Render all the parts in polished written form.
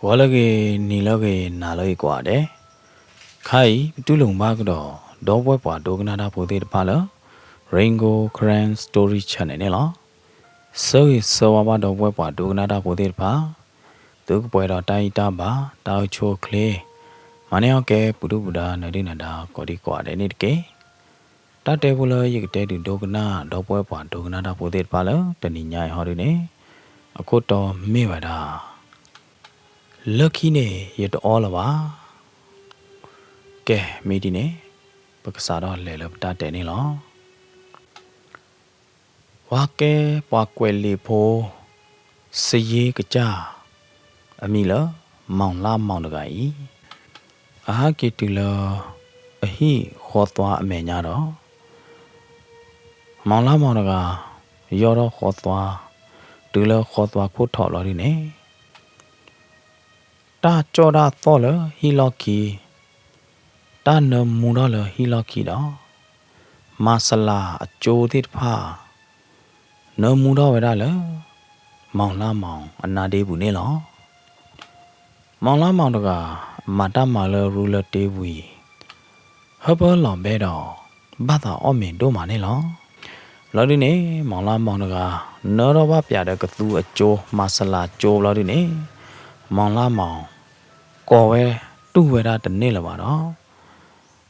ဝါလကေနီလကေနာလေကွာတဲ့ခိုင်တူလုံဘာကတော့ဒေါ်ဘွဲပွားဒိုကနာတာပိုသေးတပါလား Ringo Cran Story Channel နဲ့လားဆိုရဆောဝါဒေါ်ဘွဲပွားဒိုကနာတာပိုသေးတပါသူကပွဲတော့တိုင်းတာပါတောက်ချိုကလေးမနေ့ကပုဒုပဒါနရိနတာကောဒီကွာတဲ့နေ့တကေတတဲဘူးလရကတဲ့ဒိုကနာဒေါ်ဘွဲပွားဒိုကနာတာပိုသေးတပါလားတဏိညာဟောဒီနေအခုတော့မေ့ပါတာLucky နေရတော့လာပါကဲမိဒီနေပက္ကစားတော့လဲလပတာတဲ့နေလောဝါကဲပွားကွယ်လီဖိုးစရေးကကြအမီလမောင်လာမောင်တကကြီးအာကီတူလအဟိခေါ်သွားအမေညာတော့မောင်လာမောင်တကရောတော့ခေါ်သွားတူလခေါ်သွားခုထော်လော်ဒီနေတာကြောဒါသောလဟီလော်ကီတာနမူတော့လဟီလော်ကီတော့မဆလာအကျိုးတိဖာနမူတော့ဝဲတာလမောင်လာမောင်အနာဒေးဘူးနေလောမောင်လာမောင်တကမတာမာလရူလတေးဘူးဟဘလောင်ဘဲတော့ဘာသာအမင်တို့မာနေလောလော်ဒီနေမောင်လာမောင်တကနော်တော့ဘာပြတဲ့ကသူအကျိုးမဆလာကျိုးလော်ဒီနေမောင်လာမောင်ကော်ဝဲတူဝဲတာတနေ့လပါတော့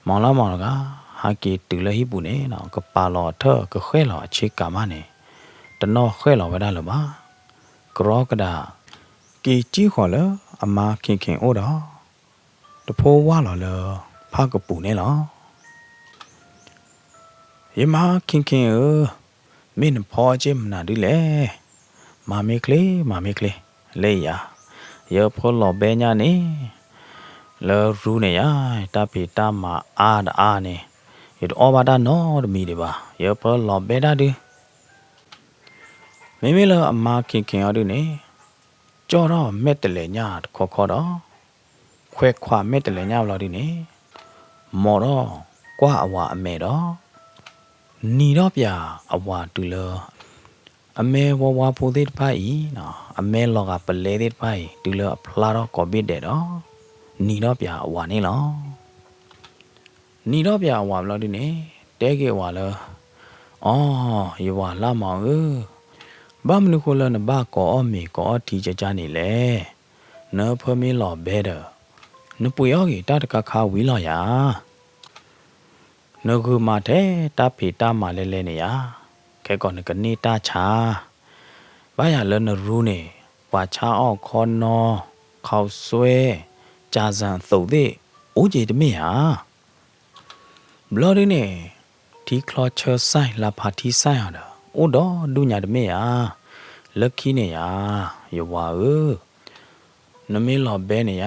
မောင်လာမောင်ကဟာကီတူလဟိပူနေနော်ကပါလော်ထကခွဲလော်အချိကမနေတနောခွဲလော်ဝဲတာလပါကရောကဒါကီကြီးခေါ်လအမခင်ခင်အိုတော့တဖိုးဝါလော်လဖကပူနေလောယမခင်ခင်မင်းဖော်ချင်းမနာဒီလေမမေကလေးလေယာယောဖော်လော်ဘဲညာနေလော်ရူနေရတပိတာမအားနေရတော့ဘာဒါနော်တမီတွေပါယောဖော်လော်ဘဲဒါဒီမိမိလောအမခင်ခင်ရဒုနေကြော်တော့မက်တလေညာခေါ်တော့ခွဲခွာမက်တလေညာဘလို့ဒီနေမော်တော့ကွာအဝအမေတော့နီတော့ပြအဝတူလောအမေဝဝဖိုသေးဖိုင်နော်အမေလောကပလဲသေးဖိုင်တူလောဖလာတော့ကော်ပစ်တယ်တော့နီတော့ပြအဝနေလောနီတော့ပြအဝဘလို့ဒီနေတဲကေဝါလောအော်ယေဝါလာမောင်ဘာမနုခလနဘာကောအမေကောအတီကြနေလေနော်ဖမင်းလောဘဲတော့နပွေယောကြီးတတကခါဝီလောယာနဂုမာတဲ့တဖေတာမာလဲနေရခဲကောနကနေတာချာဘာရလနရူးနေဝါချာအော့ခေါ်နော်ခေါဆွဲဂျာဇန်သုတ်တဲ့အိုးကြီးတမေဟာဘလော်ဒီနေဒီကလော့ချာဆိုင်လာပါတီဆိုင်ဟာအိုတော့ဒူညာတမေဟာလက်ခီနေရယဝါနမေလောဘဲနေရ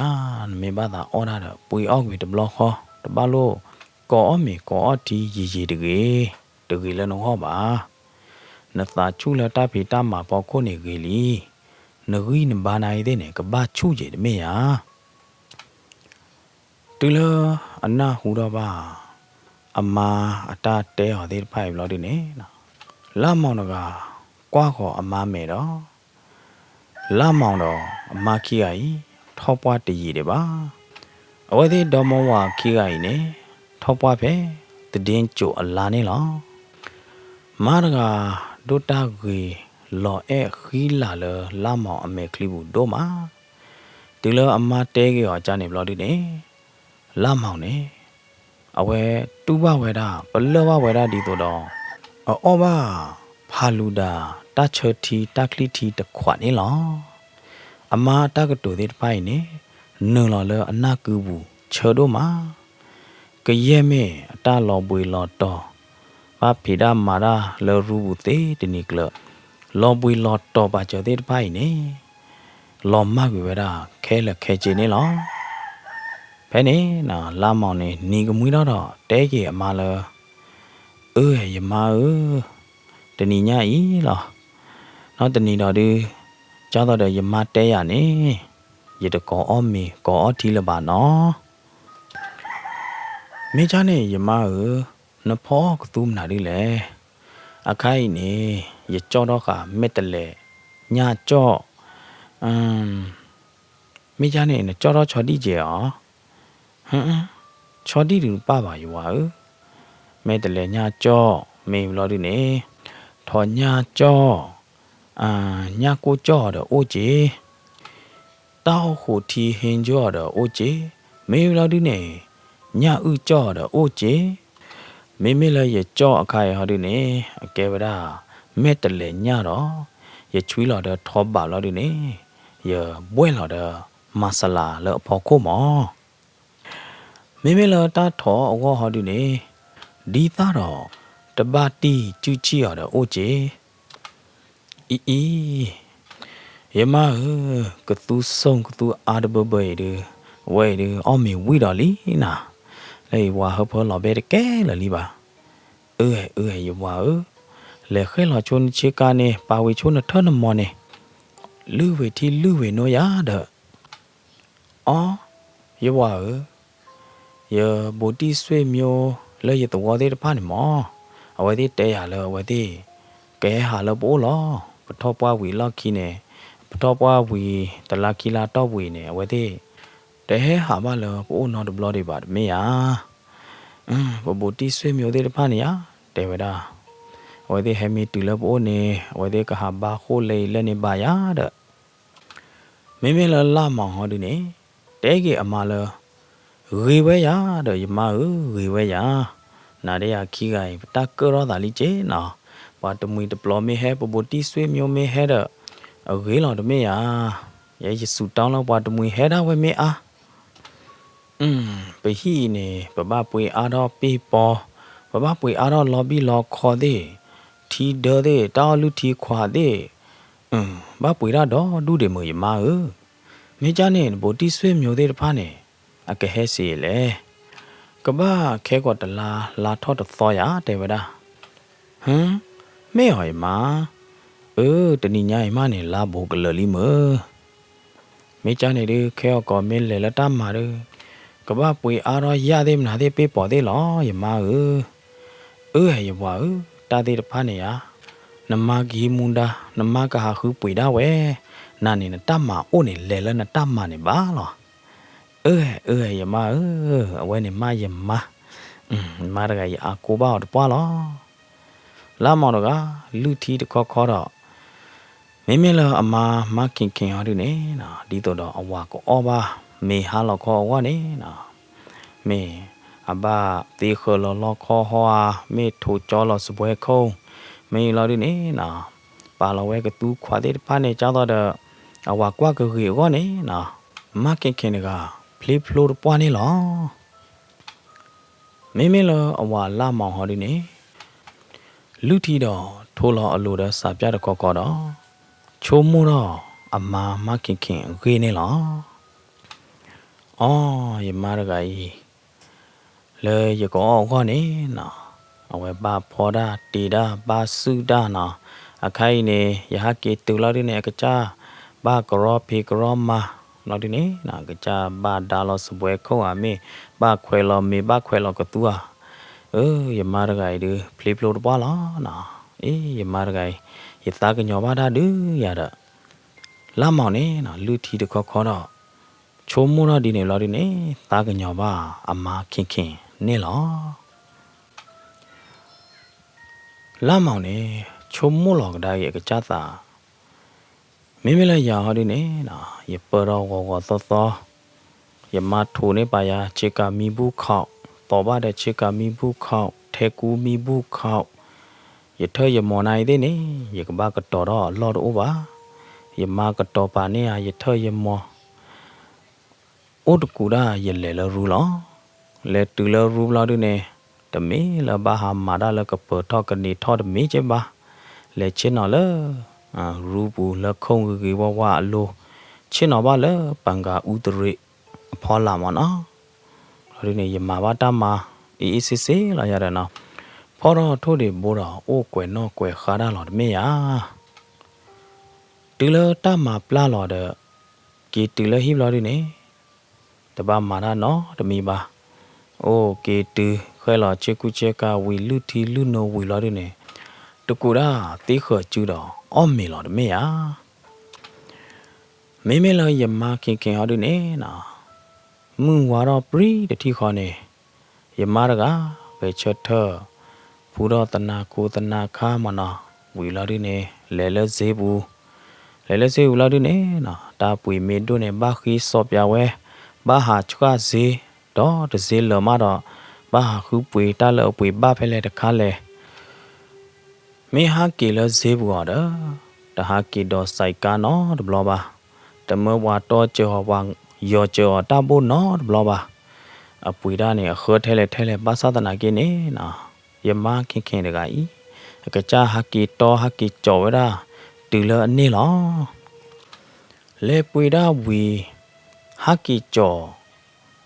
နမေဘာသာအော်ဒါပွေအောက်ဝေတဘလော့ခေါ်တပါလို့ကောအမေကောအတီရီတကေလည်းနော်ဟောပါနသာချူလာတဖေတာမှာပေါ့ခုနေကြီးလီနဂီနဘာနိုင်တဲ့နေကဘာချူကြီးတမေယာတူလအနာဟူတော့ပါအမာအတာတဲဟောသေးဖိုင်ဘလို့ဒီနေနော်လာမောင်ကကွာခေါ်အမားမဲတော့လာမောင်တော့အမာခီအိုင်ထောပွားတည်ရတဲ့ပါအဝဲသေးဒေါ်မောဝါခီအိုင်နေထောပွားဖဲတည်င်းကျိုအလာနေလောမာရကဒိုတာဂီလော်အဲခီလာလလာမောင်အမေကလီဘူးဒိုမာဒီလအမတဲကေော်ကြနေဘလို့ဒီနေလာမောင်နေအဝဲတူဘဝဲတာဘလောဘဝဲတာဒီတော့အော်ဘာဖာလူဒါတချေတီတကလီတီတခွနေလောအမတကတူတဲ့ဖိုင်နေနုံလော်လအနာကူဘူးချေတို့မှာကရဲမဲအတလော်ပွေလော်တော့ဘာဖိဒါမာရာလော်ရူဘူးတေတနိကလော်ပွေလော်တော့ပါချေတဲ့ဖိုင်နေလော်မကွေဝဲတာခဲလက်ခဲချေနေလောဖဲနေနော်လာမောင်နေနီကမွေးတော့တဲကြီးအမလောယမတဏိညာဤလောနော်တဏိတော်ဒီကျောင်းတော်ယမတဲရနေရတကောအမေကောအတီလပါနော်မိချာနေယမနဖောကသူမနာဒီလေအခိုင်နေရကြောတော့ကမက်တလေညာကြော မိကြနေကြောတော့ချော်တိကျေအောင်ဟမ်ချော်တိတူပပါယူပါဦးမဲတလေညာကြောမေလို့ဒီနေထော်ညာကြောညာကိုကြောတော့အိုကျေတောက်ဟိုတီဟင်ကြောတော့အိုကျေမေလို့ဒီနေညာဥကြောတော့အိုကျေမေမေလည်းရကြောအခါရဟောဒီနေအကဲဗရာမဲတလေညာတော့ရချွေးလို့တော့ထောပါလို့ဒီနေရဘွဲလို့တော့မဆလာလို့ဖော်ခုမောမေမေလည်းတာထောအဝဟောဒီနေဒီသားတော့တပါတီကျူချီရတော့အိုကျေအီယမကတူဆုံကတူအာဒဘဘေဒဝဲဒအော်မီဝီတော်လီနာလေဝါဟဖောလောဘေကဲလလီပါယဝါလေခဲလောချုံချေကနေပါဝေချုံနထနမောနေလူဝေတီလူဝေနောရတဲ့အော်ယဝါယဘိုတီဆွေမျိုးလေရတော်သေးတဖာနေမောအဝဲသေးတဲရလောအဝဲသေးကဲဟာလောပိုးလောပထောပွားဝီလောက်ခီနေပထောပွားဝီတလာခီလာတော့ဝီနေအဝဲသေးတဲဟာမလောပိုးနော်ဒဘလောတွေပါမေယာဘိုတီဆွေမျိုးသေးတဖာနေရတဲဝဒါအဝဲသေးဟဲမီတူလပိုးနေအဝဲသေးကဟာဘာခိုးလေလက်နေပါရတဲ့မေမေလာမောင်ဟောဒီနေတဲကြီးအမလောရေဝဲရတဲ့ယမရေဝဲရနာရယာခီကိုင်တကရောဒါလီချေနော်ပါတမွေဒပလိုမေဟဲပပိုတီဆွေမျိုးမေဟဲတဲ့အဝေးလော်တမေယာယေစုတောင်းလောက်ပါတမွေဟဲတာဝဲမေအားပဟီနေပပပွေအားတော့ပေပေါ်ပပပွေအားတော့လော်ဘီလော်ခေါ်သေးထီဒတဲ့တောလူထီခွာသေးဘာပွေရတော့ဒူးတယ်မယမမေချာနေပိုတီဆွေမျိုးသေးတဖာနေအကဟဲစီလေကဘာခဲကောတလာထော့တော်ရတဲဝဒါမေဟိုင်မာတနိညာယမနေလာဘိုကလလီမမေချာနေဒီခဲကောမင်းလေလတမာရကဘာပွေအားရရသေးမနာသေးပေးပေါ်သေးလောယမဟဲယဘွာတာသေးတဖာနေရနမဂီမွန်ဒါနမကဟာခုပွေဒါဝဲနာနေနတမအိုနေလေလနတမနေပါလောယမအဝဲနေမယမမာရကရအကိုပါတော့ပွာလောလာမောင်တော့ကလူထီတခေါ်တော့မင်းလအမခင်ဟောဒီနေနော်ဒီတော့အဝါကိုအောပါမေဟာလောခေါ်ဝါနေနော်မေအဘတေခလောခေါ်ဟောမေထိုကြောလောစပွဲခုံးမေလောဒီနေနော်ပါလောဝဲကတူခွာတဲ့ဖာနေကြောတော့အဝါကွာကကြီးဝါနေနော်မခင်ကဖလီဖလိုပွားနေလောမေလအဝါလာမောင်ဟောဒီနေလူထီတော့ထိုးလောအလိုတဲ့စာပြတဲ့ကောတော့ချိုးမိုးတော့အမခင်ခေးနေလောယမရကကြီးလေရကောခေါနေနော်အဝဲပါဖော်တာတီတာပါစုတာနော်အခိုင်နေယဟကေတူလာဒီနေကကြဘာကရောဖေကရောမာနော်ဒီနေနော်ကကြဘာဒါလောစပွဲခုံအမေဘာခွဲလောမေဘာခွဲလောကတူယမရကကြီးဖလီဖလိုပွားလောနော်ယမရကကြီးယတာကညောပါတာဒူရတာလာမောင်နေနော်လူထီတခေါ်တော့ချိုးမိုးတော့ဒီနေလောဒီနေတာကညောပါအမခင်နေလောလာမောင်နေချိုးမိုးလောကဒါရဲ့ကကြတာမလည်းရဟောဒီနေနော်ယပရောဝသောယမထိုနေပါယာချေကမီဘူးခေါတော်ပါတဲ့ချေကမီဘူးခေါထဲကူမီဘူးခေါယထယမောနိုင်သေးနေယကဘာကတော်တော့လော်တော့ပါယမကတော်ပါနေယထယမောအိုတကူရာယလေလရူလောလေတူလရူလာဒီနေတမေလဘာဟာမာဒါလကပထောကနေထောတမေချေပါလေချင်းနော်လေရူပူလခုံကြီးဝဝအလိုချင်းနော်ပါလေပန်ကာဥတရိအဖောလာမနော်ဒီနေယမဘာတမအေးစစ်စစ်လာရတဲ့နော်ဖောတော့ထိုးတယ်ဘိုးတော့အိုကွယ်နော်ကွယ်ခါရလော်တမေယာတူလတမပလာလော်တဲ့ကေတူလဟိလော်ဒီနေတပါမာရနော်တမီပါအိုကေတူခွဲလော်ချေကူချေကဝီလူတီလူနိုဝီလော်ဒီနေတကူရာတေးခကျူတော့အော်မေလော်တမေယာ မေမေလောယမခင်ခင်ဟောဒီနေနော်မွန်ဝါတော့ပရီတတိခေါ်နေယမရကပဲချက်ထဘူတော့တနာကိုတနာခါမနော်ဝီလာဒီနေလဲဈေးဘူးလဲဈေးဦးလာဒီနေနော်တာပွေမေတို့နေဘာခီစော့ပြဝဲဘာဟာချွာဈေးတော့တဈေးလမတော့ဘာဟာခုပွေတလောပွေဘာဖဲလဲတခါလဲမေဟာကီလဈေးဘူးတော့တဟာကီတော့စိုက်ကားနော်တဘလပါတမဝါတော့ကြောဝါယောကြောတဘုနော်တဘလပါအပွေဒါနေအခေါ်ထဲလဲဘာသာတနာကိနေနော်ယမခင်ခင်တကဤအကကြဟာကီတော့ဟာကီကြောဝဲတာတူလအနေလောလေပွေဒါဝီဟာကီကြော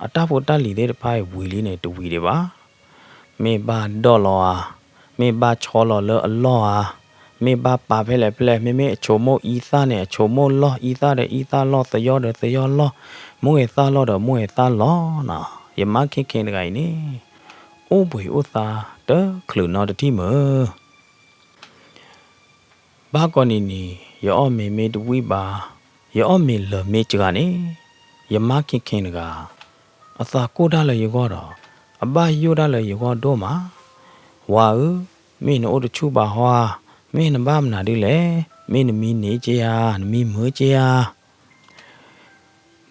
အတဖို့တက်လီတဲ့ဖိုင်ဝီလေးနဲ့တူဝီတွေပါမေဘာဒေါ်လာမေဘာချောလောလအလောဟာမေဘာပါဖဲလေဖလဲမေအချိုမို့ဤသားနဲ့အချိုမို့လောဤသားတဲ့ဤသားလောသယောတဲ့သယောလောမွေသားလောတော့မွေသားလောနော်ယမခင်ခင်တကိုင်နေအိုးပွေဥသားတခလူနော်တတိမဘာကောနီနီယောမေတဝိပါယောမေလမေချကနေယမခင်ခင်တကအသာကိုဒါလေယောတော့အဘယောဒါလေယောတော့မှာဝါမင်းတို့ချူပါဟွာမင်းနဘာမနာဒီလေမင်းနမီနေကြရနမီမွေးကြရ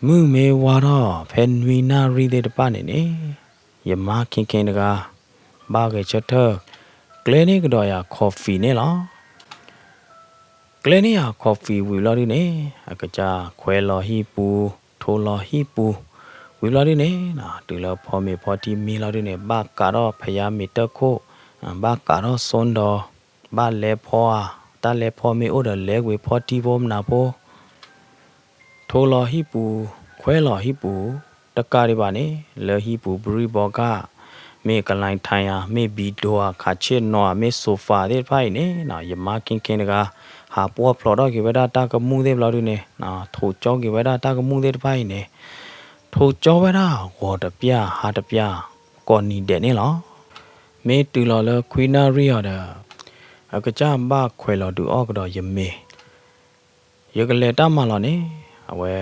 မူမေဝါတော့ဖန်ဝီနာရီတဲ့တပနေနေယမခင်ခင်တကဘာကချက်ထကလနိကတော့ရကော်ဖီနေလားကလနိယာကော်ဖီဝီလာဒီနေအကကြခွဲလော်ဟီပူထိုလော်ဟီပူဝီလာဒီနေနော်တူလောဖော်မေဖော်တီမီလာဒီနေဘာကတော့ဖယားမီတခိုဘာကတော့စွန်တော်ဘာလဲဖောတလဲဖောမေအိုဒလဲကွေဖောတီဘုံနာဖိုထိုလော်ဟီပူခွဲလော်ဟီပူတကားရပါနေလဲဟီပူဘရီဘောကမေကလိုင်းထိုင်ယာမေဘီဒိုခါချေနော်မေဆိုဖာတဲ့ဖိုင်နေနော်ယမခင်ခင်တကဟာပေါ်ဖလော်တော့ကေဝဒတာကမှုတဲ့ဘလော်ဒီနေနော်ထိုကြောကေဝဒတာကမှုတဲ့ဖိုင်နေထိုကြောဝဒဝေါ်တပြဟာတပြကော်နီတဲ့နေလောမေတူလော်လခွီနာရီရတာအကကြမခွဲလော်တူအော့ကတော့ယမေယကလေတမလော်နေအဝဲ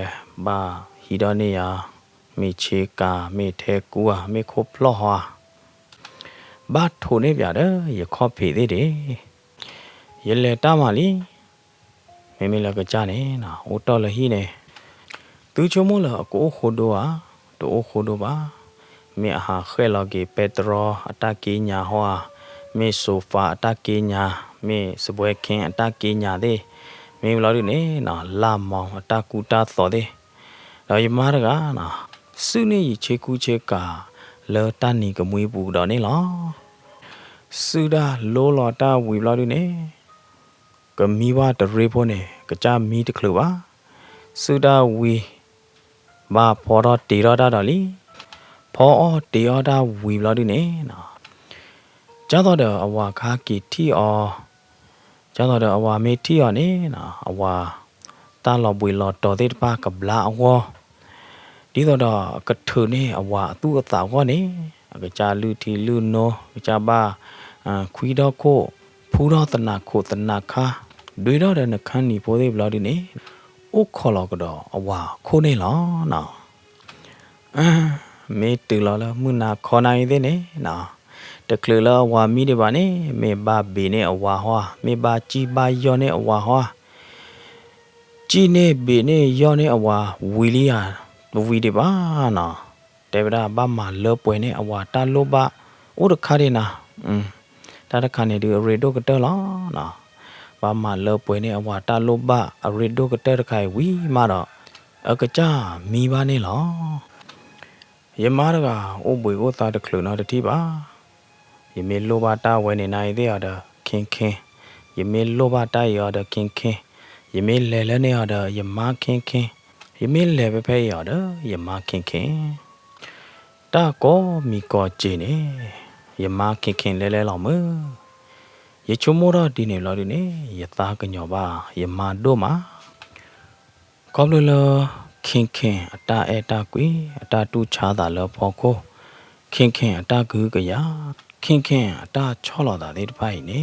ဘာဟီဒနေယာမေချေကာမေထဲကူဟာမေခိုဖလော့ဟာဘာထိုနေပြတယ်ရခော့ဖေသေးတယ်ရလေတမလီမေလကကြနေနော်ဟိုတော်လဟီနေသူချုံမလအကိုခိုဒိုဟာတိုခိုဒိုပါမေဟာခဲလော်ကေပက်ထရောအတကေညာဟွာမေဆိုဖာအတကေညာမေစပွဲခင်အတကေညာသေးမေလော်ဒီနေနော်လာမောင်အတကူတာသော်သေးတော့ယမားကနော်စုနေချေကူချေကာလော်တန်နီကမွေးပူတော့နေလောစုဒါလောလောတာဝီလော်ဒီနေကမီဝါတရေဖို့နေကကြမီတခလူပါစုဒါဝီဘာဖော်တော့တီရတာတော်လီဖောတီရတာဝီလော်ဒီနေနော်ကျတော့တော့အဝါခါကီတီအောကျတော့တော့အဝါမေတီအောနေနော်အဝါတာလော်ဘွေလော်တော်တဲ့ပါကဘလာအဝါဒီတော့ကထနေအဝါသူ့အသာကောနေအကကြလူတီလူနောကကြပါခွီတော့ကိုဖူတော့တနာခိုတနာခါတွေတော့တဲ့နှခမ်းနီပိုးသေးဘလော်ဒီနေအိုခေါ်တော့ကတော့အဝါခိုးနေလောနော်မေတူလော်လမွနာခေါ်နိုင်သေးနေနော်တကလလဝါမီဒီပါနေမေဘာဘေနေအဝါဟွာမေဘာချီဘာယောနေအဝါဟွာချီနေဘေနေယောနေအဝါဝီလီယာဝီဒီပါနော်တေဗရာဘာမလောပွေနေအဝါတာလောဘာဥရခါရီနာတာတခါနေဒီရေဒိုကတဲလောနော်ဘာမလောပွေနေအဝါတာလောဘာရေဒိုကတဲတခိုင်ဝီမာတော့အကကြမီပါနေလောယမားကအိုးပွေကိုသားတခလူနော်တတိပါယမေလောဘာတာဝဲနေနိုင်သေးရတာခင်ခင်ယမေလောဘာတာရတာခင်ခင်ယမေလဲလဲနေရတာယမခင်ခင်ယမေလဲပဲဖဲရတာယမခင်ခင်တာကောမီကောကျင်းနေယမခင်ခင်လဲလဲလောက်မယချုံမောရဒီနေလော်ဒီနေယသားကညောပါယမတို့မှာကောလလခင်ခင်အတာအတာကွေအတာတူချာတာလောဖော်ကိုခင်ခင်အတာကူကရခင်ခင်အတာချောလော်တာလေးတစ်ဖိုင်နေ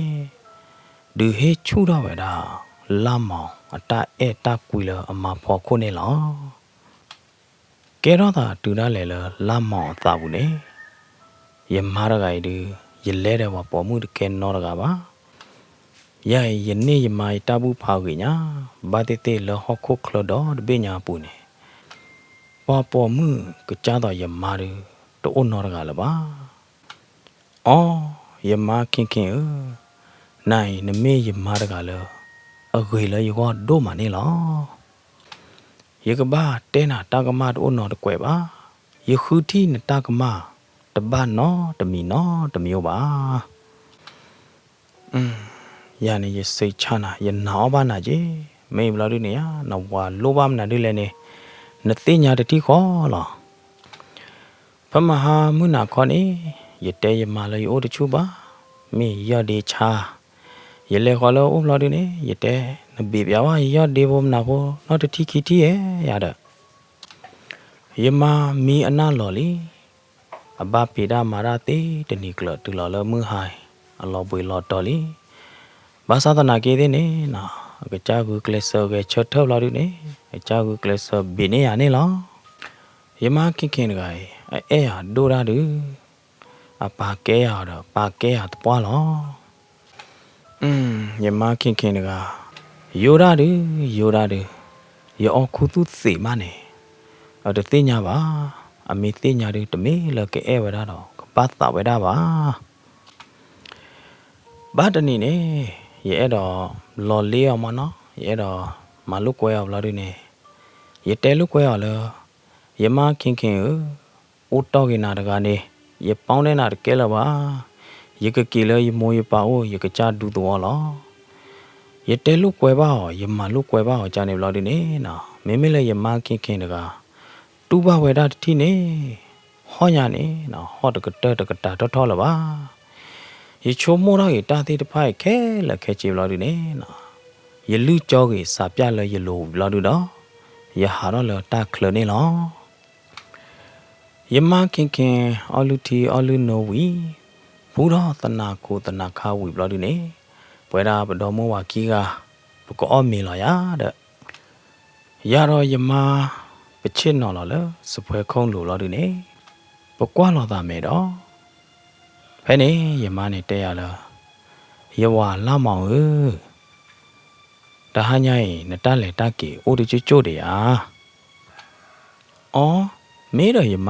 ဒူဟေချူတော့ဝဲတာ လာမောင်အတအဲတကွေလအမဖော်ခုနေလောကဲတော့သာတူရလေလာမောင်အသာဘူးနေယမားရဂိုင်ဒီယလဲတဲ့ဝပေါ်မှုတကဲနော်ရကပါယနေ့ယမိုင်တဘူးဖောက်ကြီးညာဘာတေတေလဟခုခလတော့တပိညာပူနေပေါ်မှုကကြတော့ယမားတို့နော်ရကလပါအော်ယမားခင်နိုင်နမေယမားရကလောအဂွေလယောဒိုမနေလောယကဘာတဲနာတာကမတို့နော်တကွယ်ပါယခုတီနတာကမတပတ်နော်တမီနော်တမျိုးပါယနေ့ရစိတ်ချနာယနောဘာနာကြီးမေဘလာဒီနေရနဝါလိုဘာမနာဒီလဲနေနသိညာတတိခေါ်လောဖမဟာမုနာခေါ်နေယတဲယမလေအိုတချူပါမေရဒီချာယလေခေါ်လောဥဘလာဒီနေယတဲနဘေပြဝါရဒီဘုံနာဘောနော်တတိခီတီရရတဲ့ယမမီအနာလော်လီအဘပိဒါမာရတေတနိကလတူလော်လမှုဟိုင်အလောပွေလော်တော်လီဘာသာတနာကေတဲ့နေနော်အကကြကူကလစ်ဆောကချတ်ထောက်လာဒီနေအကြကူကလစ်ဆောဘီနေရနေလောယမခင်ကအဲဟာဒိုရာဒူအပါကဲရတော့ပါကဲရတပွားလောယမခင်ကယောရာဒူယောခုသူစေမနေအတသိညာပါအမေသိညာတွေတမေလကဲဝရတော့ကပတ်တာဝရပါဘာတနီနေရဲ့တော့လော်လေးအောင်မနော်ရဲ့တော့မလုကွဲအောင်လာတယ်နေရတဲလုကွဲအောင်လောယမခင်အိုတော့ကိနာတကနေရပေါင်းတဲ့နာတကဲလပါရကကီလရမိုးရပါအိုရကကြဒူတော်လောရတဲလုကွဲပါယမလုကွဲပါကြာနေလို့ဒီနေနော်မင်းမလည်းယမခင်တကတူပါဝဲတာတိနေဟောညာနေနော်ဟောတကတတော်ထောလပါယချိုမိုးတော့ရတာတိတဖိုက်ခဲလက်ခဲချေလို့ဒီနေနော်ယလူကြောကြီးစာပြလဲယလိုလို့ဒီတော့ယဟာတော့လတာခလနေလောယမခင်အလူတီအလူနိုဝီဘူတော့တနာကိုတနာခါဝီလို့ဒီနေပွဲတာဘတော်မောဝါကီကဘကောမေလာရတဲ့ရတော့ယမပချစ်နော်လောစပွဲခုံးလို့ဒီနေပကွာလောတာမဲတော့ဖဲနေယမနေတဲရလားယဝလာမောင်တဟညိုင်နတလေတကေအိုဒီချိုတရာအော်မေတော့ယမ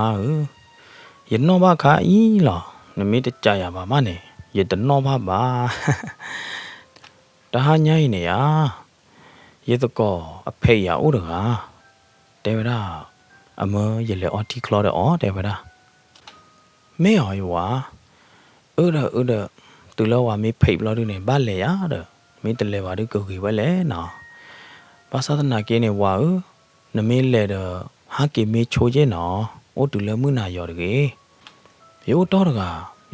ယနောဘခါဤလောနမေတကြရပါမနဲ့ယတနောဘပါတဟညိုင်နေရယတကောအဖေရအိုတကာတေဝရာအမယလေအော်တီကလောတော့တေဝရာမေဟောယဝဥဒတူလောဝမေဖိတ်လို့ဒီနေဗလေရတဲ့မေတလေပါဒီကိုကြီးပဲလေနော်ဘာသာနာကင်းနေဝါနမေလေတော့ဟာကီမေချိုချင်းနော်အိုတူလမှုနာရော်တကေရိုးတော့တက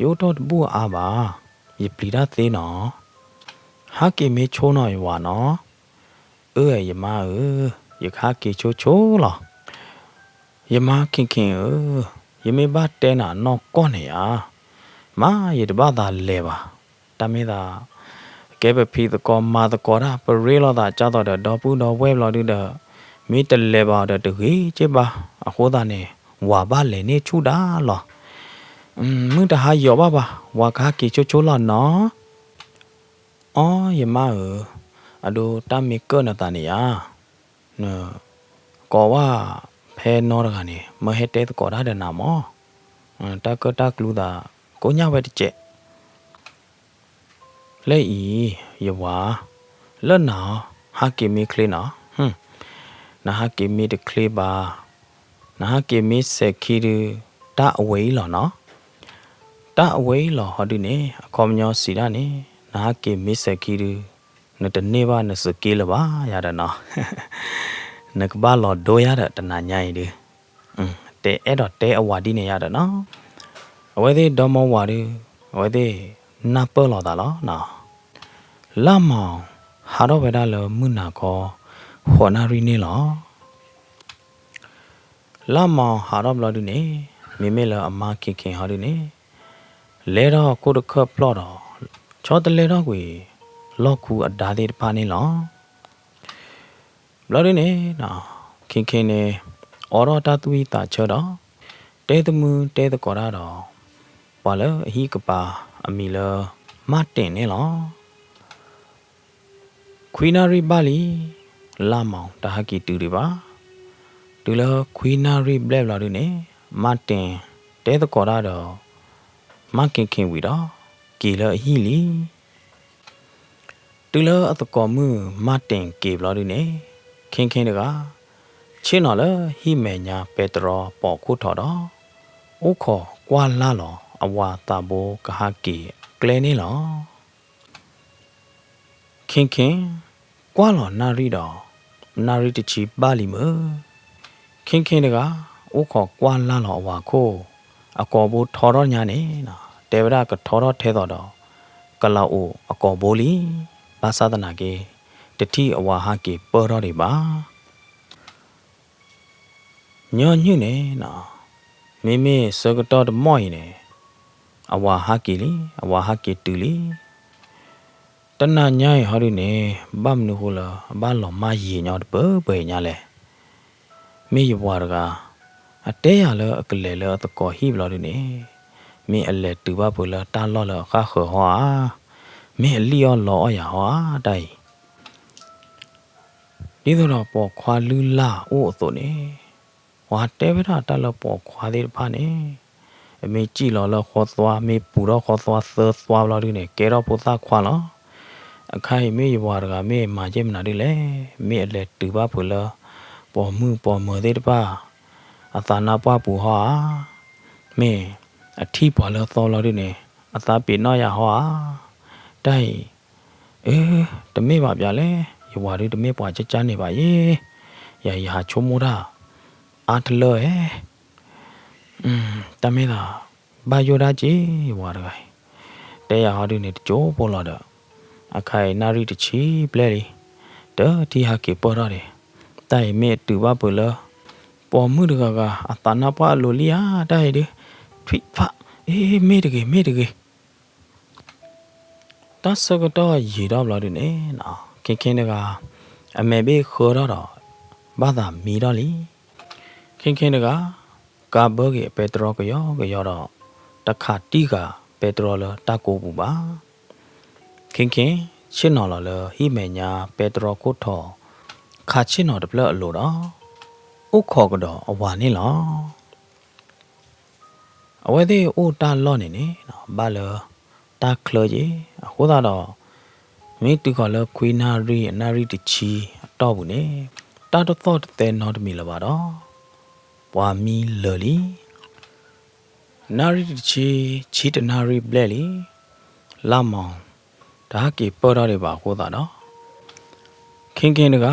ရိုးတော့ဘူအားပါယပလီဒါသေးနော်ဟာကီမေချိုးနော်ယဝါနော်ယမယခါကီချိုလောယမခင်ယမေဘတဲနာနော်ကောနေရမာရတဘာသာလဲပါတမေသာကဲပဖီတကောမာတကောရာပရေလောသာကြတော့တော့ပူတော့ဝဲလောဒီတော့မိတလဲပါတော့တူကြီးချစ်ပါအခုသားနေဝါပါလဲနေချူတာလောမင်းတဟာရောပါဝါခါကီချိုလောနော်အော်ယမအဒိုတမီကနတနီယာနော်ကောဝါဖဲနော်ရကနေမဟဲတဲတကောရာတဲ့နာမောတကတကလူတာကိုညဝဲတကျက်လဲဤယဝါလဲ့နာဟာကီမီကလေးနော်နာဟာကီမီတကလေးပါနာဟာကီမီစက်ခီရတာအဝေးလောနော်တာအဝေးလောဟောဒီနေအခေါ်မညောစီတာနေနာဟာကီမီစက်ခီရနတနေပါနစကီလပါရတာနော်နကဘာလောဒိုရတာတနာညိုင်ဒီတဲအဲ့တော့တဲအဝါဒီနေရတာနော်အဝဲသေးဒေါ်မောဝါဒီအဝဲသေးနာပလောတာလောနော်လာမောင်ဟာတော့ဝဲတာလောမုနာကောဟောနာရီနေလောလာမောင်ဟာတော့ဘလောဒီနေမိမေလအမခင်ဟာဒီနေလဲတော့ကိုတခပလော့တော့ချောတလဲတော့ကွေလော့ကူအဒါသေးတပါနေလော လော်ရင်းနေနော်ခင်နေအော်ရတာသူီတာချောတော့တဲတမှုတဲတကောရတော့ဘာလဲအဟိကပါအမီလမတင်နေလောခွီနာရီပါလီလာမောင်တဟကီတူတွေပါတူလခွီနာရီဘလက်လာတွေနေမတင်တဲတကောရတော့မခင်ဝီတော့ကီလအဟိလီတူလအတကောမှုမတင်ကေဘလာတွေနေခင်တကချင်းနော်လေဟိမေညာပေတရောပေါ်ခုထော်တော့ဥခောကွာလာလောအဝါတာဘောကဟကီကလဲနေလောခင်ကွာလောနာရီတော့နာရီတချီပါလီမခင်တကဥခောကွာလာလောအဝါခိုးအကောဘောထော်တော့ညာနေနော်တေဝရကထော်တော့ထဲတော့ကလောက်အိုအကောဘောလီဘာသာဒနာကေတတိအဝါဟကေပေါ်တော့တွေပါညညနေနော်မေစကတော့တမော့ရင်အဝါဟကီလီအဝါဟကီတူလီတနညာဟောရီနေဘမ်နူဟလာဘာလောမယေညောတပေညာလဲမေယဘွားကအတဲရလအကလေလတကောဟိဘလော်နေမေအလက်တူဘဘူလာတာလော်လခါခောဟာမေလီယောလောအယာဟာတိုင်ဒီတော့ပေါ်ခွာလူလာအို့အသွနေဝါတဲဝရတလပေါ်ခွာသေးပါနေအမေကြည့်လောခေါ်သွားမေပူတော့ခေါ်သွားသသွားလော်ဒီနေကဲတော့ပုသခွာလောအခိုင်မေဘွားကမေမာကျမနာဒီလေမေအလက်တူပါဖူလောပေါ်မှုပေါ်မသေးတပါအသာနာပွားပူဟာမေအထီးပေါ်လောသောလော်ဒီနေအသာပြေတော့ရဟောတိုင်တမေပါဗျာလေယဝါရီတမေပွားချနေပါယေရာချုံမူတာအားတလို့တမေသာဘာယောဒါကြီးဝါရခိုင်တဲရဟာဒီနေကြိုးပေါ်လာတော့အခိုင်နာရီတချီပလဲလီတောတီဟာကေပေါ်ရတယ်တိုင်မေတူပါပလပေါ်မှုတကအတနာပွားလိုလီယာတိုင်ဒီဖိဖမေတကေတဆကတော့ရေတော့လာတယ်နော်ခင်တကအမေဘေခေါ်တော့ဘာသာမီတော့လီခင်တကကာဘောကေပက်ထရောကရောတော့တခါတီကပက်ထရောလတကိုပူပါခင်ရှင်းနော်လဟိမေညာပက်ထရောကိုထောခါချင်းနော်တပလအလိုတော့ဥခေါ်ကတော့အဝါနေလောအဝဲသေးအိုတာလော့နေနော်ဘာလောတာခလကြီးဟိုတော့မိတူကလခွေနာရီအနာရီတချီတော့ဘူးနေတာတော့တဲ့နော်တမီလပါတော့ပွာမီလလီနာရီတချီတနာရီဘလက်လီလာမောင်ဒါကေပေါ်တော့ပါဟိုတော့ခင်တက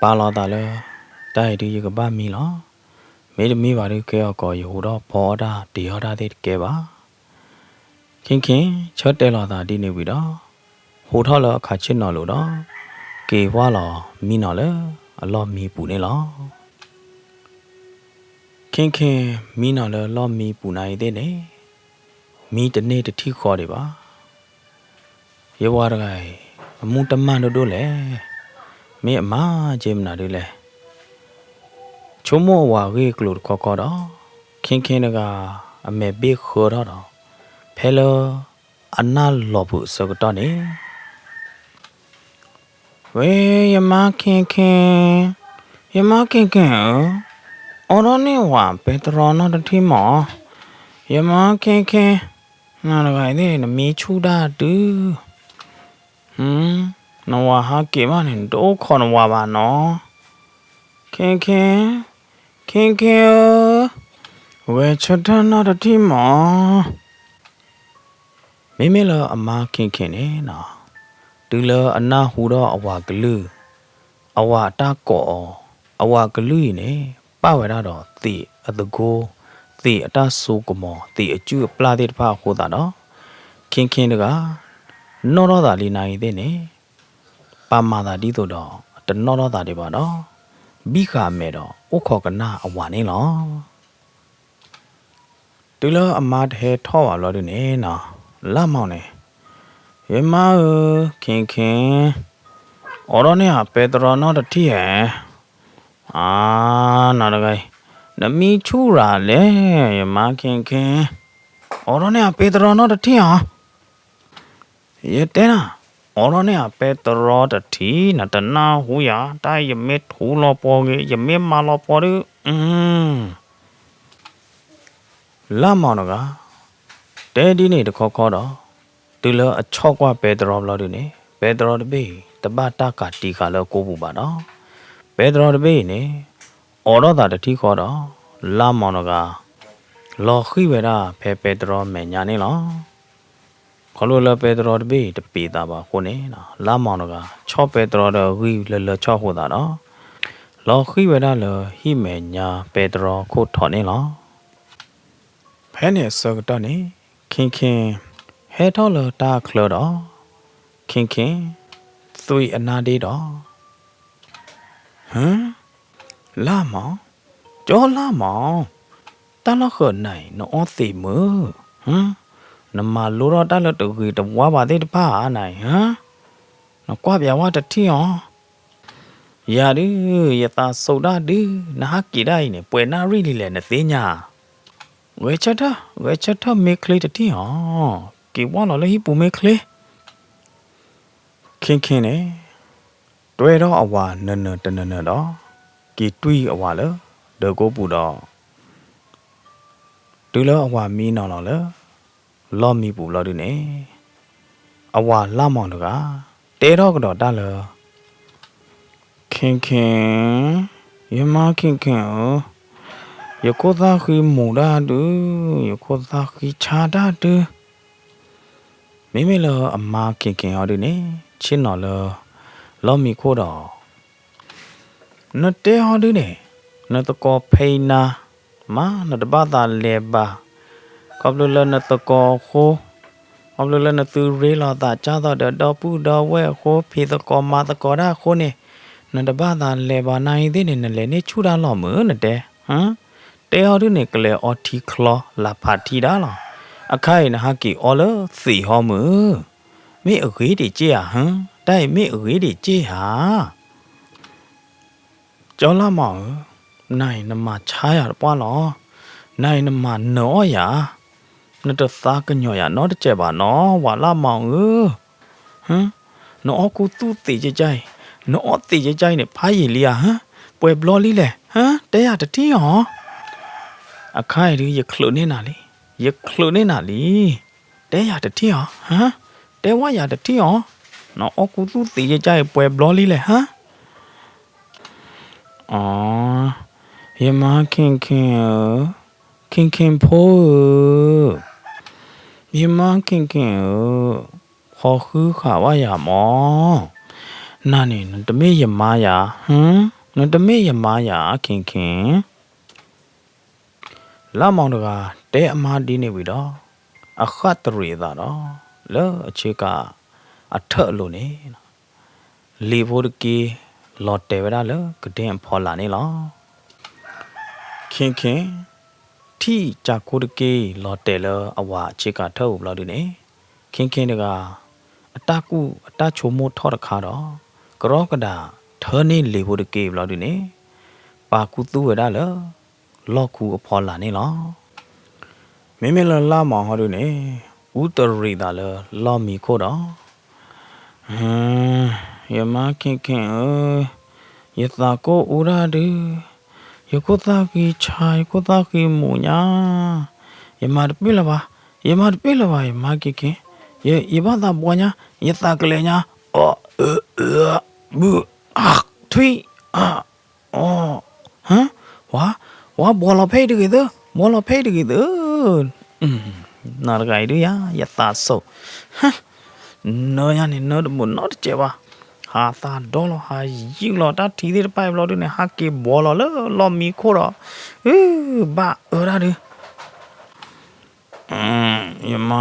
ပါလာတာလဲတိုက်ဒီကပါမီလောမေပါရီကေကောရဟိုတော့ဘောတာဒီဟောတာတဲ့ကဲပါခင်ချော့တဲလာတာဒီနေပြီတော့ဟိုထောက်လအခါချစ်နော်လို့တော့ကေဝါလောမီနော်လေအလောမီပူနေလောခင်မီနော်လေလောမီပူနိုင်တဲ့နေမီတနေ့တတိခေါ်တယ်ပါရေဝါရကိုင်အမှုတမန်တို့လေမေအမဂျေမနာတို့လေချုံမောဝါရေကလို့ခေါ်တော့ခင်တကအမေဘေးခေါ်တော့ဖဲလောအနာလောဘူးစကတော့နေဝေယမခင်အော်ရနေဝါပက်ထရောနော်တတိမောယမခင်နာရခိုင်နေမီချူတာတူနဝါဟာကေမနေတော့ခေါ်နဝါပါနော်ခင်ဝေချထနော်တတိမောမေလအမခင်နေနော်တူလအနာဟူတော့အဝါကလူအဝါတာကောအဝါကလူနေပဝရတော့တိအတကိုတိအတဆူကမောတိအကျူပလာတိတဖာဟိုတာတော့ခင်တကနောတော့တာလီနိုင်တဲ့နေပါမာတာဒီတော့တနောတော့တာတွေပါတော့ဘိခါမဲတော့ဥခောကနာအဝါနေလောတူလအမတဲ့ထောပါလို့နေနော်လာမောင်းနေယမခင်အော်ရနေပက်ထရောနော်တတိဟဲ နာတကိုင်နမီချူရာလေယမခင်အော်ရောနဲ့ပေတရောနော်တထင်းဟာရတဲ့နာအော်ရောနဲ့ပေတရောတထီနတနာဟူယာတိုင်ယမေထူလောပေါ်ကြီးယမေမာလောပေါ်ရလာမောင်ကတဲဒီနေတခေါခေါတော့ဒီလောအချော့ကွာပေတရောလို့ဒီနေပေတရောတပိတပတ်တကတီခါလောကိုဘူးပါနော်ပေတရောတပိနေအော်တော့တာတထီခေါ်တော့လာမောင်ကလောခိဝရဖေပေတရောမေညာနေလောခလိုလပေတရောတပိတပိတာပါခုနေနော်လာမောင်က6ပေတရောတော့ဝီလ6ဟိုတာနော်လောခိဝရလဟိမေညာပေတရောခုထော်နေလောဖဲနေစောတော့နေခင်ဟဲထော်လတာခလတော့ခင်သွေအနာဒေးတော့ဟမ်လာမောင်ကြောလာမောင်တလခနိုင်နော်သိမဟမ်နမလိုတော့တလတူကြီးတဝါပါသေးတပါနိုင်ဟမ်နော်ကွာပြဝတထီအောင်ရာဒီယတာစုံဒါဒီနာကီဒိုင်နေပွဲနာရီလီလဲနသိညာဝေချတာမေကလေးတတီဟောကေဝါနော်လေပူမေကလေးခင်နေတွဲတော့အဝါနတနတော့ကေတွီအဝါလေဒေကိုပူတော့ဒူလောအဝါမီနော်လေလော်မီပူလော်ဒီနေအဝါလာမောင်တကတဲတော့ကတော့တလေခင်ယမခင်ယကိုသာခိမူဒါဒူယကိုသာခိချာဒါဒူမိမိလအမခင်ဟောဒီနေချင်းနော်လော်မီခိုးတော့နတဲဟောဒီနေနတကောဖိနာမာနတဘာသာလေဘာကဘလလနတကောခိုကဘလလနသူရေလာတာချာတော့ပူတော့ဝဲခိုဖီတကောမာတကောဒါခိုနေနတဘာသာလေဘာနိုင်သေးနေလေနေချူတာလော်မနတဲဟမ်တဲဟောဒီနေကလေအော်တီခလောလာဖာတီဒါလောအခိုင်နဟာကီအော်လစီဟောမမေအခေးတီကြေဟမ်တိုင်မေအခေးတီကြေဟာကျော်လာမောင်နိုင်နမချားရပွားလောနိုင်နမနောရနတသားကညောရနော်တကြပါနော်ဝါလာမောင်ဟမ်နော်ကူသူတေကြိုင်နော်တေကြိုင်နဲ့ဖားရည်လေးဟမ်ပွဲဘလော်လေးလေဟမ်တဲရတတီးဟောအခိုင်ရီရခလုနေနာလီတဲရတတီးဟောဟမ်တဲဝါရတတီးဟောနော်ကူသူတေကြိုင်ပွဲဘလော်လေးလေဟမ်အော်ယမခင်ဖိုးယမခင်ခေါ်ခူးခါဝါရမောနာနေတမေယမယာနတမေယမယာခင်လာမောင်တကတဲအမားဒီနေပြီတော့အခတ်တရီသာတော့လောအချေကအထက်လို့နေလီဖို့ကီလော်တဲဝရလကတဲ့ဖော်လာနေလောခင်တီကြကိုတကေလော်တဲလအဝါချေကထောက်လို့ဒီနေခင်တကအတချိုမို့ထော်တခါတော့ကရောကဒါထောနေလေဖို့တကေလို့ဒီနေပါကူသူဝရလလော်ကူအဖော်လာနေလောမေလာမောင်ဟောဒီနေဥတရီဒါလလော်မီခိုတော့ယမခင်ယတာကိုဥရာဒီယကိုတာကီချာယကိုတာကီမူညာယမတ်ပိလဘာယမခင်ယဘာသာပွားညာယတာကလေးညာအော်ဘူထွီအော်ဟမ်ဝါဘောလဖေးတကေတော့နာရဂိုင်ရယတာဆောဟမ်နော်ရနေနော်မနော်တကြပါဟာသာဒေါ်လာဟာယူလောတာတီဒီပိုင်ဘလော်ဒီနေဟာကေဘောလောလောမီခိုတော့ဘာရာဒီယမ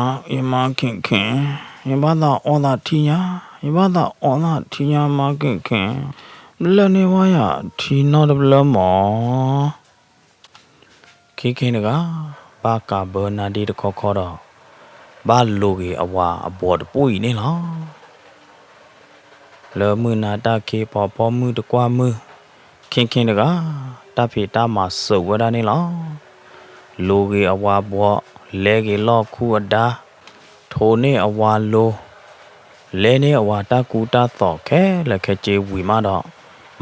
ခင်ယမသာအော်သာတီညာမခင်လနေဝါရတီနော်ဒဘလမောခင်တကဘာကဘောနာဒီတခေါ်တော့ဘာလိုကြီးအဝါအဘော်တပွေနေလားလောမနာတာကေပေါ်မှုတကွာမှုခ ခင်တကတဖေတာမစုပ်ဝဒနေလောလူကြီးအဝါဘောလဲကြီးလော့ခုအတာထိုနေအဝါလိုလဲနေအဝါတကူတာတော့ခဲလက်ခဲကျေဝီမတော့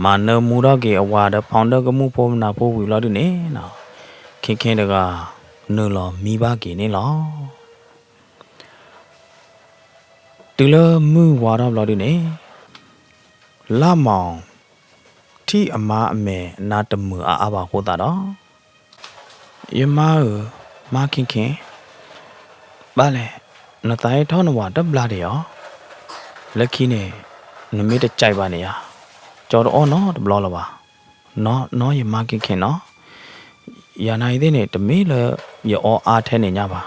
မာနမူတော့ကြီးအဝါတော့ဖောင်တော့ကမှုဖို့နာဖို့ဝီလို့ဒီနေနော်ခင်တကနူလောမိဘကြီးနေလောတူလမှုဝါတော့လို့ဒီနေလာမောင်ที่อามาอเมนาตมืออาบาโคตาดอยมามาคิงบ้าแหละนาตายท่อนว่าดับลาเดียวลักขี้เนี่ยนไม่ได้ใจบ้านเนี่ยจอดอ้อเนาะดับล้อละวะเนาะอย่ามาคิงเนาะอย่านายได้เนี่ยแต่ไม่เลยอย่าอ้ออาแทนเนี่ยญ่าบ่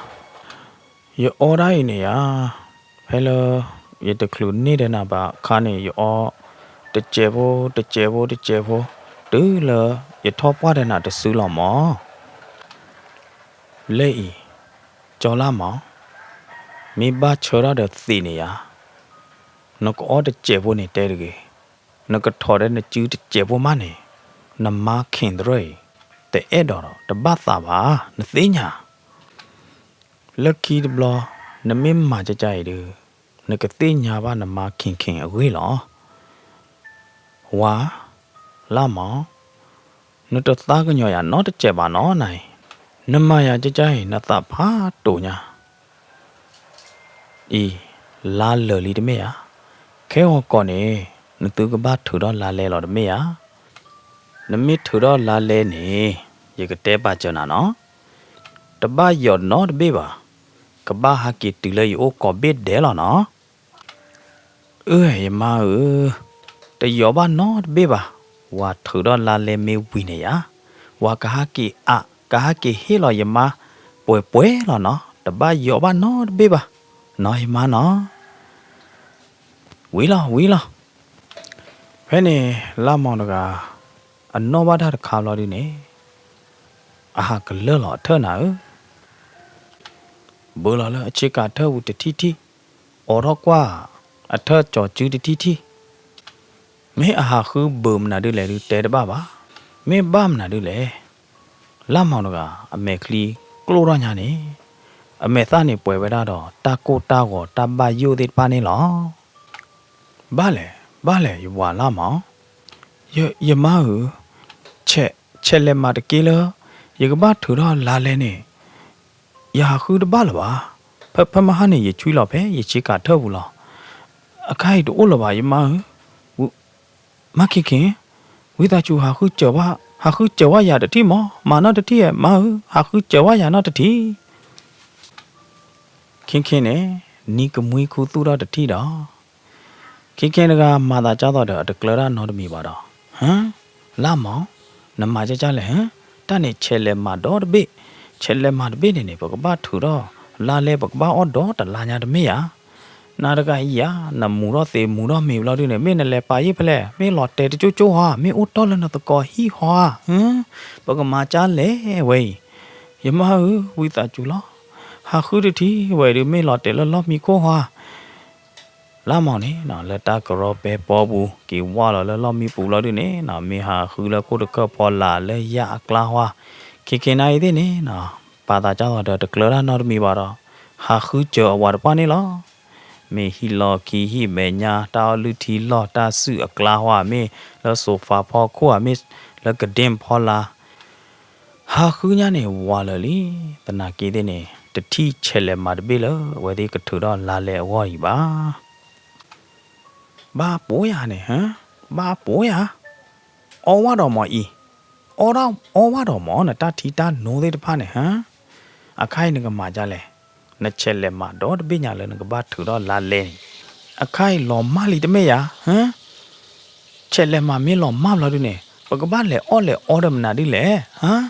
อย่าอ้อได้เนี่ยเฮลอย่าตะคลุนนี่เด้นะบ่ข้าเนี่ยอย่าอ้อတကြဲဖို့တူလရထောပွားတဲ့နာတဆူလောမောလေဤကြော်လာမောမိဘချောရတဲ့သိနေရနကောတကြဲဖို့နေတဲတကေနကထော်တဲ့နကျူးတကြဲဖို့မနေနမခင်ဒရေတဲ့အဲ့တော်တပတ်သာပါနသိညာလက်ခီဒဘလနမင်းမာကြကြရည်နကသိညာပါနမခင်အဝေးလောဝါလာမောင်နတသားကညောရနော်တကြပါနော်နိုင်နမရကြကြရင်နတဖာတူညာဤလာလလီတမေယခဲဟောကောနေနသူကဘာထူတော့လာလဲလောတမေယနမစ်ထူတော့လာလဲနေရကတဲပါကြနာနော်တပယောနော်တဘေပါကဘာဟာကီတူလေအိုကောဘစ်ဒဲလောနော်ယမတယောဘာနော်ဘေးပါဝါထူတော့လာလေမေဝီနေရဝါကဟာကီဟေလောယမပွဲလောနော်တပယောဘာနော်ဘေးပါနော်ယမနော်ဝီလောဖဲနေလာမောင်တကအနောဘာတာခါလောဒီနေအာဟာကလောလောထနာဘောလာလအချစ်ကထဝတတီအော်တော့ကွာအထကြောကျူတတီမဲအဟာခုဘုံနာဒူလေတဲတပါပါမဲဘာမနာဒူလေလာမောင်တကအမေကလီကလိုရညာနေအမေသားနေပွဲပဲတော့တာကိုတာကိုတပယိုသေးပါနေလောဘာလဲယဝါလာမောင်ယမဟုချက်လက်မတကေလယကဘာထူတော့လာလဲနေယာခုတပါလပါဖမဟာနေရချွီးတော့ပဲရချီကထောက်ဘူးလားအခိုက်တို့လပါယမဟုမခင်ဝိသချူဟာခုကြောဝရတတိမောမာနတတိရဲ့မဟုဟာခုကြောဝရနတတိခင်နဲ့နီကမွေးခုသူရတတိတော့ခင်ကမာသာကြတော့တကလရနော်တမီပါတော့ဟမ်လာမောင်နမကြလဲဟမ်တနဲ့ချဲလဲမတော့တပိချဲလဲမတပိနေပကပထူတော့လာလဲပကပအော်တော့တလာညာတမေယာနာရကကြီးယာနမူတော့သေမူတော့မေလို့ဒီနေမင်းနဲ့လဲပါရိဖလဲမင်းလော်တဲတချိုဟာမင်းအိုတော်လနတကောဟီဟွာပကမာချလဲဝေးယမဟုဝိတာကျူလောဟာခုတတိဝေးရမင်းလော်တဲလော်မီကိုဟွာလာမောင်နေနော်လက်တာကရောပဲပေါ်ဘူးကေဝါလော်မီပူလို့ဒီနေနော်မင်းဟာခုလကိုတကပေါ်လာလဲရအကလာဟွာခင်နိုင်ဒီနေနော်ပါတာကြောတော့တကလရနော်မီပါတော့ဟာခုကျော်ဝါပနေလောမေဟီလော်ကီဟီမေညာတာလူတီလော်တာစုအကလာဟွာမေလောဆိုဖာဖောခွာမေလကဒင်ဖောလာဟာခုညာနေဝါလလီတနာကေတဲ့နေတတိချဲလဲမတပိလဝဲဒီကထူတော့လာလဲဝါဤပါဘာပိုးရနေဟမ်ဘာပိုးရအော်ဝါတော်မဤအော်ဝါတော်မနတထီတာနိုးသေးတဖာနေဟမ်အခိုင်ငကမာကြလဲနချက်လက်မတော့တပိညာလဲငကဘာထူတော့လာလဲအခိုင်လော်မလီတမေရဟမ်ချက်လက်မမင်းလော်မမလို့ဒီနေပကဘာလဲအော်ဒမနာဒီလဲဟမ်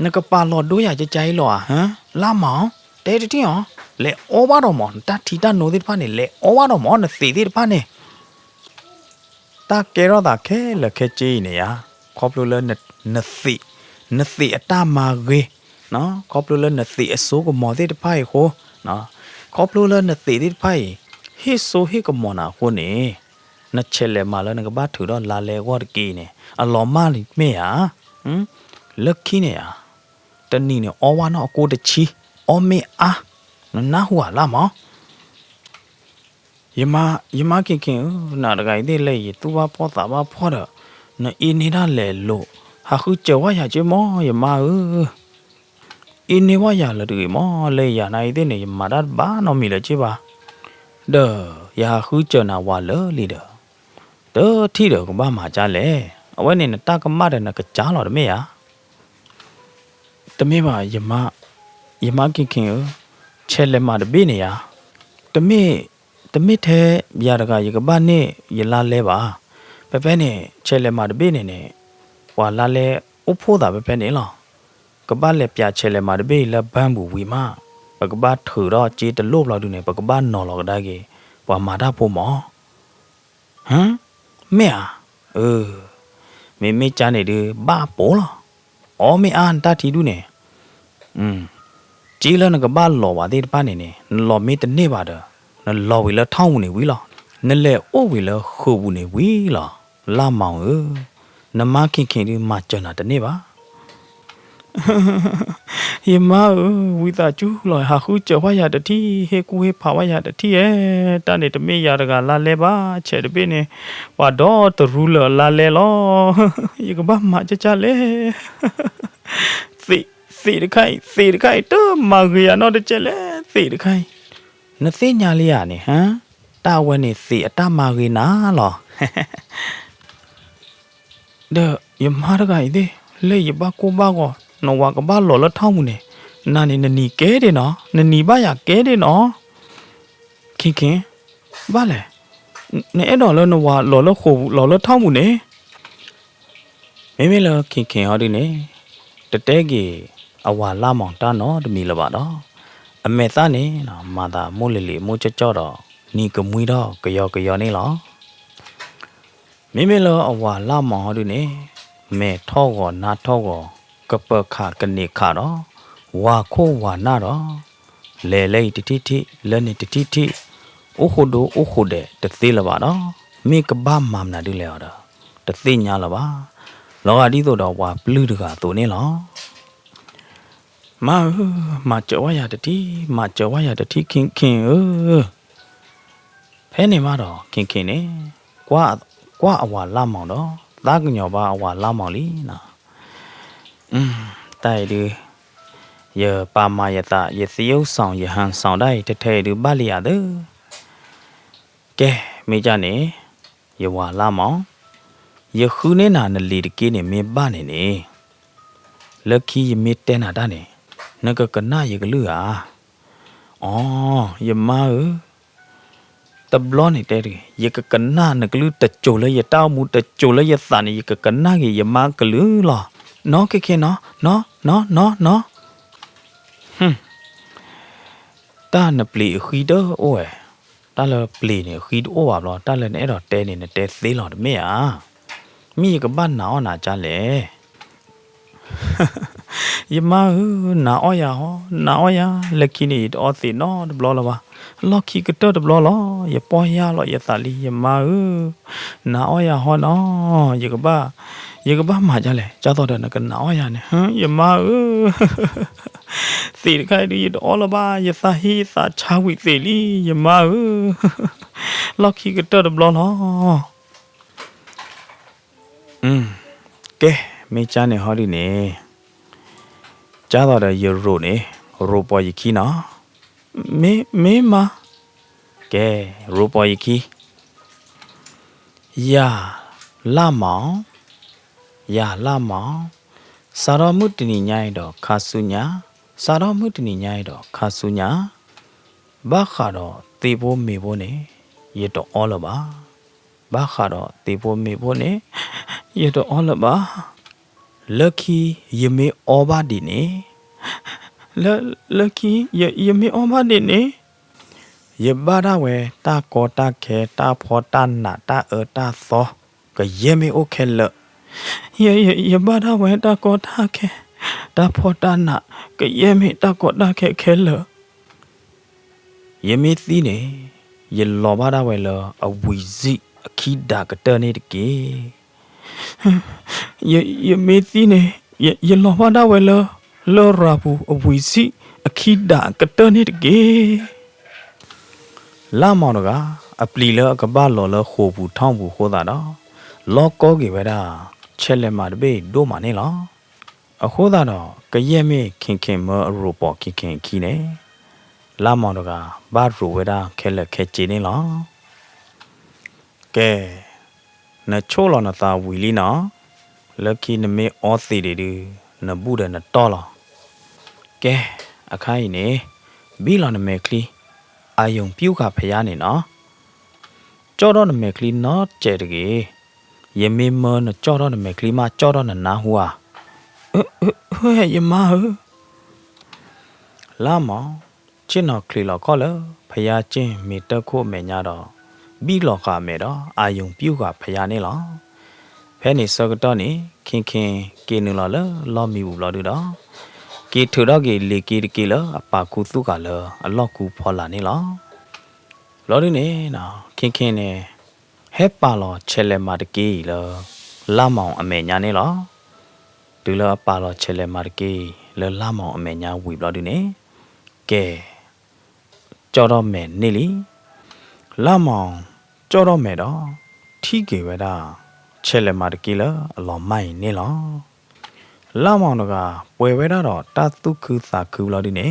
နကပါလော်တို့ရကြလောဟမ်လာမောင်တဲတီဟောလဲအော်ဝါတော်မတထီတာနိုးသေးတဖာနေလဲအော်ဝါတော်မနစီသေးတဖာနေတာကေရောတာခဲလက်ခဲကြီးနေရခေါပလိုလနသိအတမာဂေနော်ခေါပလိုလနသိအစိုးကမော်တဲ့ဖိုင်ဟိုနော်ခေါပလိုလနသိတဲ့ဖိုင်ဟိဆိုဟိကမောနာဟိုနေ နချက်လေမာလနကဘာထူတော့လာလေဝတ်ကီနေအလော်မလီမေယာလက်ခီနေယာတနီနေအောဝါနောကိုတချီအောမေအားနာဟွာလာမောယမခင်နာတကိုင်တဲ့လေသူဘာဖောတာဘာဖောတော့နအင်းနေတာလေလို့ဟာခုကြောဝရချေမောယမအင်းနေဝရလတူမောလေရနိုင်တဲ့နေမာဒတ်ဘာနော်မီလေချေပါဒေယာခုကြောနာဝါလလီဒေထီတော့ကဘာမှာကြလဲအဝဲနေတကမတဲ့နကကြားလို့တမေယာတမေပါယမခင်ချဲလက်မတပိနေယာတမေထဲရတကရကဘာနေရလာလဲပါပဲနေချဲလက်မတပိနေနေဝါလာလဲအဖို့တာပဲနေလောကဘာလက်ပြချဲလက်မတပိလက်ဘန်းဘူးဝီမပကဘာထူတော့ကြေတလို့လောက်တူနေပကဘာနော်လောကဒါကေဝါမာတာဖို့မောဟမ်မဲမေချာနေတယ်ဘာပေါ်လားအော်မေအန်တာတီဒူနေจีแล้วนกบ้าหล่อว่าที่ป้าเนี่ยหล่อมีแต่เนี่ยบาดนั่นหล่อวิละท่องเนี่ยวิละนั่นแหละโอ้วิละคู่บุเนี่ยวิละลามองน้ำมาขิงดิมาจนาแต่เนี่ยบาเยี่ยมมาวิตาจูหล่อหาคู่เจอว่ายาแต่ที่เฮกูเฮพาวายาแต่ที่ตาเนี่ยแต่ไม่ยาตะการลาเลบ้าเฉดเป้เนี่ยว่าดอตรูเลลาเลล้อยี่ก็บ้ามาจะเลยสีตะไคร้เตอมาเกียนอตะเจเลสีตะไคร้นะสิญาลีอ่ะนี่ฮะตาเวนี่สีอะตามาเกนาหรอเด้อยมาตะไคร้ดิเลยบาโกบาก็นวากะบาหล่อละท่องมูนี่นานี่นนีแกเด้เนาะนนีบ้าอยากแกเด้เนาะคิงบ้าแหละเนี่ยไอ้ดอกแล้วนวาหล่อละโคหล่อละท่องมูนี่ไม่ละคิงเฮาดิเนี่ยตะเตกีအဝါလာမောင်တာနော်တမီလပါတော့အမေသားနေနော်မာတာမိုးလေမိုးကြော့တော့နီကမွေးတော့ကြော်နေလောမိလောအဝါလာမောင်ဟောဒီနေမဲထောကောနာထောကောကပခကနေခါတော့ဝါခိုးဝါနာတော့လေလေတီလဲနေတီအိုခိုဒတဲ့တသေးလပါတော့မိကဘာမမနာဒီလေတော့တသေးညာလပါလောကဒီတော့ဝါပလူတကသူနေလောมาเจอว่าอย่าตะทีคิงแพ้နေမှာတော့คิงနေกว่าအဝါလာမောင်တော့သားကညောပါအဝါလာမောင်လीနာတိုင်ဒီရပါမယတရစီယုဆောင်ယဟန်ဆောင်ได้တထဲဒီပါလီရတယ်ကဲမိကြနေယဝါလာမောင်ယခုနေနာနလီတကေးနေမင်းပါနေနေလက်ခီယမေတဲနာတာနေနကကနာယကလူဟာအော်ယမတဘလောနေတဲ့ယကကနာနကလူတကြိုလဲယတောက်မှုတကြိုလဲယသန်ယကကနာကယမကလူလားနော်ခေနော်တာနပလီခီဒအိုးတာလပလီနေခီဒအိုးပါဘလားတာလနဲ့အဲ့တော့တဲနေနဲ့တဲသေးလောတမေอ่ะမိကဘာနာနာကြလေยมานาอ้อยลักกี้นี่ออสิเนาะบลอละวะล็อกกี้ก็เตอร์บลอลอย่าปอยาหรอกอย่าตาลียมานาอ้อยฮอเนาะอย่าก็บ้ามาจ้ะแหละจ้าต่อเด้อนะก็นาอ้อยเนี่ยอย่ามาสิใครดีออละบ้าอย่าซาฮีซาชาวิสิลีอย่ามาล็อกกี้ก็เตอร์บลอลแกไม่จ้าเนี่ยฮอดิเนี่ยจ้าต่อเด้อยูโรเนี่ยโรปอยคีเนาะမေမာကဲရိုပေါ်ယခီယာလာမောင်စာရမုတနိညာတော့ခါဆုညာဘာခါတော့တေဘောမေဘောနေရတော့အောလပါဘာခါတော့တေဘောမေဘောနေရတော့အောလပါလက်ခီယမေအောဘာဒီနေlucky ye me oma de ne ye bada we ta ko ta khe ta pho ta na ta ta so ka ye me o khe le ye bada we ta ko ta khe ta pho ta na ka ye me ta ko ta khe le ye me thi ne ye lo bada we le a wi zi akida katane deke ye methine ye lohada wela lo rabu awisi akida katane deke la monoga apli la akaba lo la khobu thong bu khoda da lo ko ge beda chelle ma de be do ma ne la a khoda da kaye me khin ma ro po khin ki ne la monoga ba ro weda khele khe chi ne la ke na cholo na ta wi li na lucky na me o thi de du na bu de na to la ke akhai ne bi la na me kli အာယုံပြုတ်ခဖျားနေနော်ကြောတော့နမဲကလေးနော်ကျဲတကေယမေမနကြောတော့နမဲကလေးမကြောတော့နနာဟွာဟဲ့ယမဟလာမချင်နော်ကလေးလောခေါ်လဖျားချင်းမီတခုမဲညာတော့ဘီလောကမဲတော့အာယုံပြုတ်ခဖျားနေလောဖဲနေစကတော့နေခင်ကေနူလောလောမီဘူးလောတူတော့ကေထူတော့ကေလေကေလအပါကူသူကလအလော့ကူဖော်လာနေလောလောဒီနေနော်ခင်နေဟဲ့ပါလောချဲလဲမာတကေလလာမောင်အမေညာနေလောဒူလပါလောချဲလဲမာတကေလလာမောင်အမေညာဝီဘလောဒီနေကဲကြော်တော့မဲနေလီလာမောင်ကြော်တော့မဲတော့ထီကေဝဲတာချဲလဲမာတကေလအလောမိုင်နေလောလာမောင်ကပွဲဝဲတော့တသုခုသာခုလောက်ဒီနေ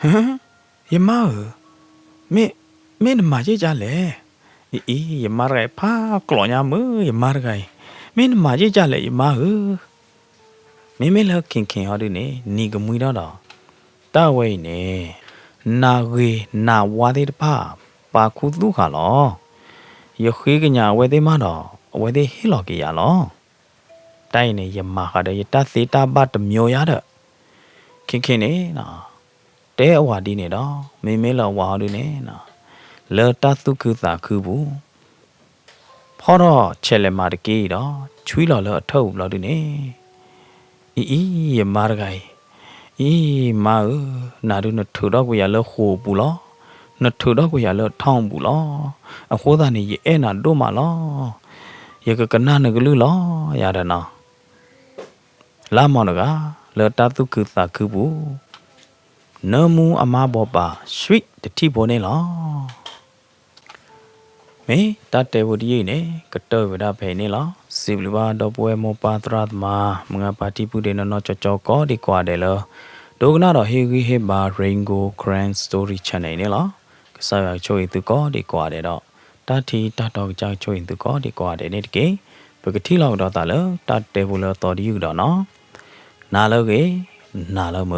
ဟမ်ယမမင်းမကြီးကြလေအေးယမရဲဖာကလောညာမယမရဲမင်းမကြီးကြလေယမဟမင်းလခင်ဟောဒီနေနီကမွေတော့တဝိနေနာဝေနာဝါသေးတပါခုသူခါလောယခေကညာဝဲသေးမတော့ဝဲသေးဟီလော်ကီရလောတိုင်းနေယမဟာတဲ့တသေတာဘတ်မျိုးရတဲ့ခင်နေနော်တဲအဝါဒီနေတော့မေလောဝါဒီနေနော်လေတသုခုသာခုဘူးဖောတော့ချဲလေမာတကေတော့ချွီလော်လအထုပ်လော်ဒီနေအေးယမရဂိုင်အေးမာနာဒုနထူတော့ကိုရလောခိုဘူးလောနထူတော့ကိုရလောထောင်းဘူးလောအခိုးသားနေရဲ့နာတို့မလောယကကနာနကလူလောရတဲ့နော်လာမောနကလေတသုခုသာခုဘူးနမူအမဘောပါရွှိတတိဘောနေလောမေတတေဝဒီယေနေကတောဝဒဖေနေလောစီဘလဘာတော့ပွဲမောပါတရတ်မာမငါပါတိပုဒေနော်ကြောကောဒီကွာတယ်လောဒုကနာတော့ဟေဂီဟေဘာရင်ဂိုဂရန်စတိုရီချန်နယ်နေလောကစားရချိုးသူကောဒီကွာတယ်တော့တတိတတော်ကြောက်ချိုးသူကောဒီကွာတယ်နေတကေပကတိလောက်တော့တာလောတတေဝလတော်ဒီယူတော့နော်နာလောကေနာလောမ